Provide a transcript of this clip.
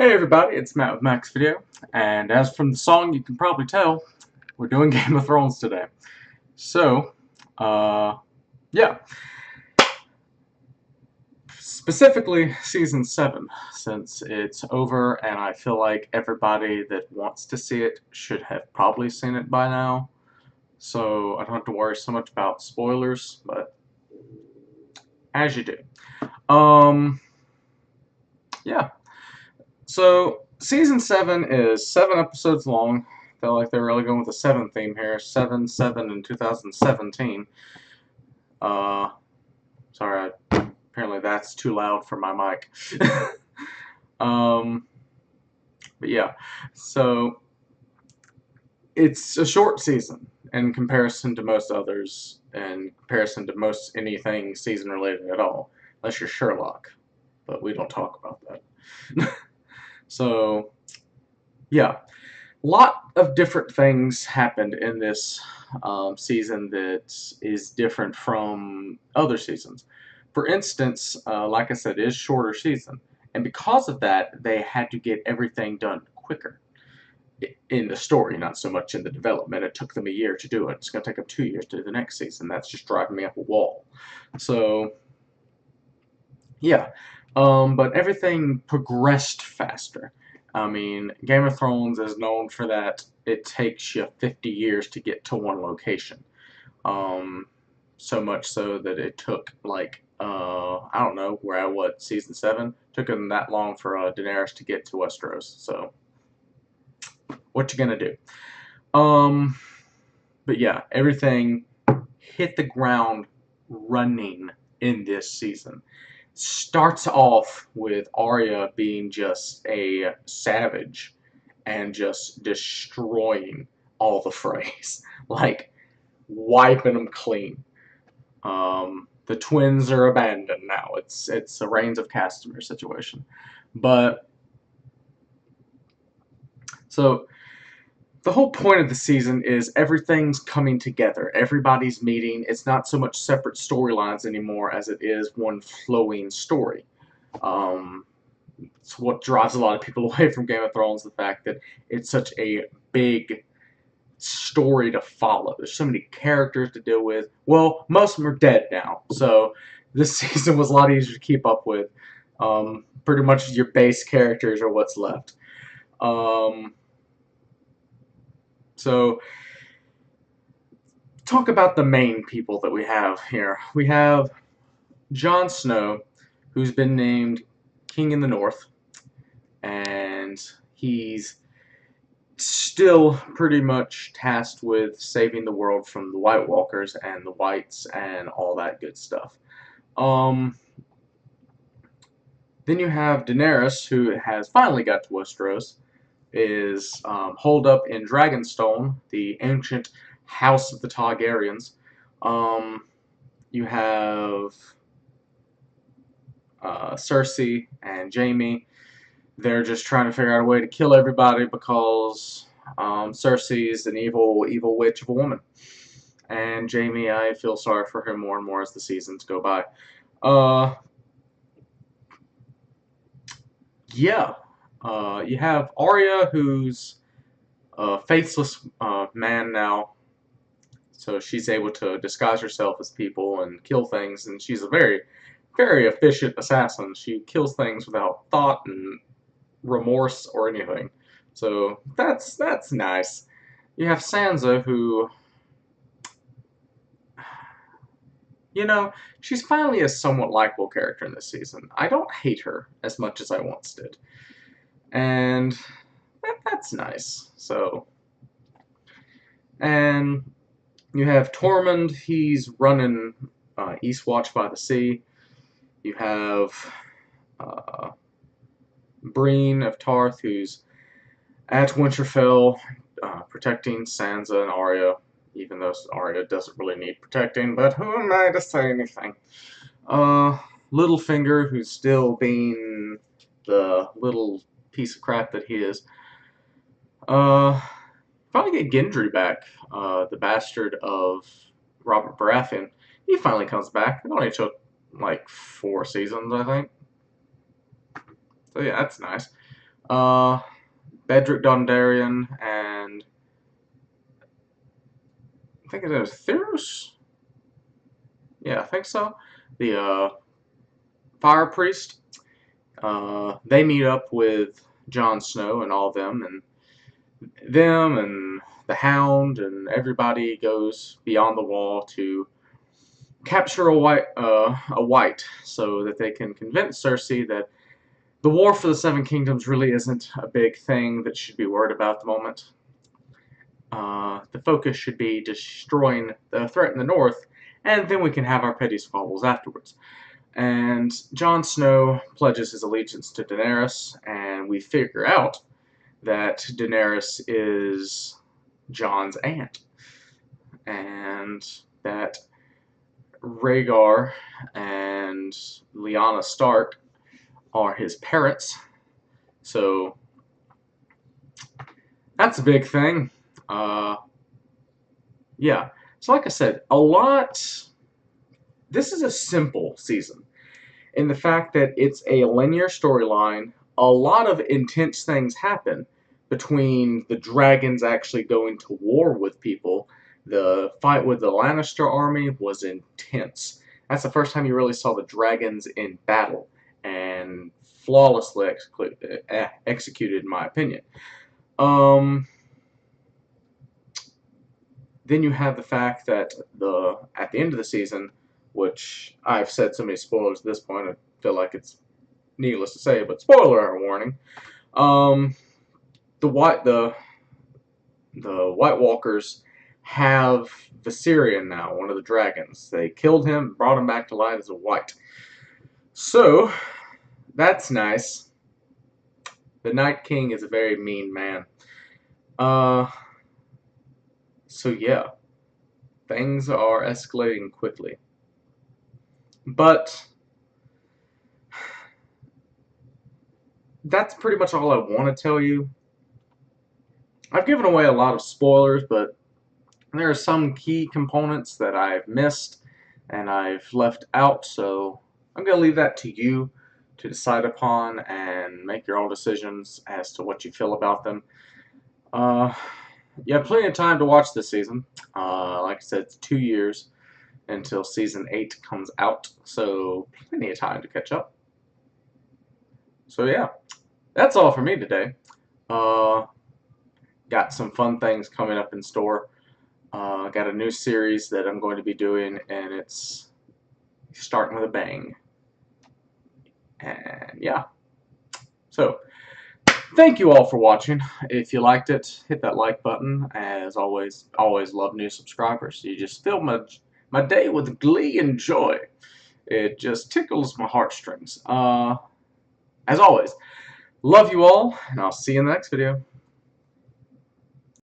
Hey everybody, it's Matt with Max Video, and as from the song you can probably tell, we're doing Game of Thrones today. So, yeah, specifically Season 7, since it's over and I feel like everybody that wants to see it should have probably seen it by now. So I don't have to worry so much about spoilers, but as you do. Um, yeah. So, Season 7 is 7 episodes long. Felt like they're really going with the 7 theme here. 7, in 2017. Uh, sorry, apparently that's too loud for my mic. um, but yeah, so it's a short season in comparison to most others, in comparison to most anything season related at all, unless you're Sherlock. But we don't talk about that. So, yeah. Lot of different things happened in this season that is different from other seasons. For instance, like I said, it is shorter season, and because of that, they had to get everything done quicker in the story, not so much in the development. It took them a year to do it. It's going to take them 2 years to do the next season. That's just driving me up a wall. So, yeah, but everything progressed faster. I mean, Game of Thrones is known for that. It takes you 50 years to get to one location. Um, so much so that it took like I don't know, we're at what, season 7? Took them that long for Daenerys to get to Westeros. So what you gonna do? Um, but yeah, everything hit the ground running in this season. Starts off with Arya being just a savage and just destroying all the Freys, like wiping them clean. The twins are abandoned now. It's a Reigns of Castamere situation, but so the whole point of the season is everything's coming together. Everybody's meeting. It's not so much separate storylines anymore as it is one flowing story. Um, it's what drives a lot of people away from Game of Thrones, the fact that it's such a big story to follow. There's so many characters to deal with. Well, most of them are dead now, so this season was a lot easier to keep up with. Pretty much your base characters are what's left. Um, so talk about the main people that we have here. We have Jon Snow, who's been named King in the North, and he's still pretty much tasked with saving the world from the White Walkers and the Whites and all that good stuff. Um, then you have Daenerys, who has finally got to Westeros, is holed up in Dragonstone, the ancient house of the Targaryens. Um, you have Cersei and Jaime. They're just trying to figure out a way to kill everybody because Cersei is an evil, evil witch of a woman. And Jaime, I feel sorry for him more and more as the seasons go by. Uh, yeah. You have Arya, who's a faceless man now, so she's able to disguise herself as people and kill things, and she's a very, very efficient assassin. She kills things without thought and remorse or anything. So that's nice. You have Sansa, who, you know, she's finally a somewhat likable character in this season. I don't hate her as much as I once did, and that's nice. So, and you have Tormund. He's running Eastwatch by the Sea. You have uh, Breen of Tarth, who's at Winterfell, protecting Sansa and Arya, even though Arya doesn't really need protecting, but who am I to say anything? Uh, Littlefinger, who's still being the little piece of crap that he is. Finally get Gendry back, the bastard of Robert Baratheon. He finally comes back. It only took like 4 seasons, I think. So yeah, that's nice. Bedrick Dondarrion and I think it is Theros? Yeah, I think so. The Fire Priest. They meet up with Jon Snow and all them, and the Hound and everybody goes beyond the wall to capture a white, so that they can convince Cersei that the war for the Seven Kingdoms really isn't a big thing that should be worried about at the moment. The focus should be destroying the threat in the north, and then we can have our petty squabbles afterwards. And Jon Snow pledges his allegiance to Daenerys, and we figure out that Daenerys is Jon's aunt, and that Rhaegar and Lyanna Stark are his parents. So that's a big thing. Yeah. So like I said, this is a simple season in the fact that it's a linear storyline. A lot of intense things happen between the dragons actually going to war with people. The fight with the Lannister army was intense. That's the first time you really saw the dragons in battle, and flawlessly executed, in my opinion. Then you have the fact that at the end of the season, which I've said so many spoilers at this point, I feel like it's needless to say, but spoiler warning. The White Walkers have Viserion now, one of the dragons. They killed him, brought him back to life as a white. So that's nice. The Night King is a very mean man. So yeah, things are escalating quickly. But that's pretty much all I want to tell you. I've given away a lot of spoilers, but there are some key components that I've missed and I've left out, so I'm going to leave that to you to decide upon and make your own decisions as to what you feel about them. You have plenty of time to watch this season. Like I said, it's 2 years until Season 8 comes out, so plenty of time to catch up. So yeah, that's all for me today. Got some fun things coming up in store. Got a new series that I'm going to be doing, and it's starting with a bang. And yeah. So, thank you all for watching. If you liked it, hit that like button. As always love new subscribers. You just fill my day with glee and joy. It just tickles my heartstrings. As always, love you all, and I'll see you in the next video.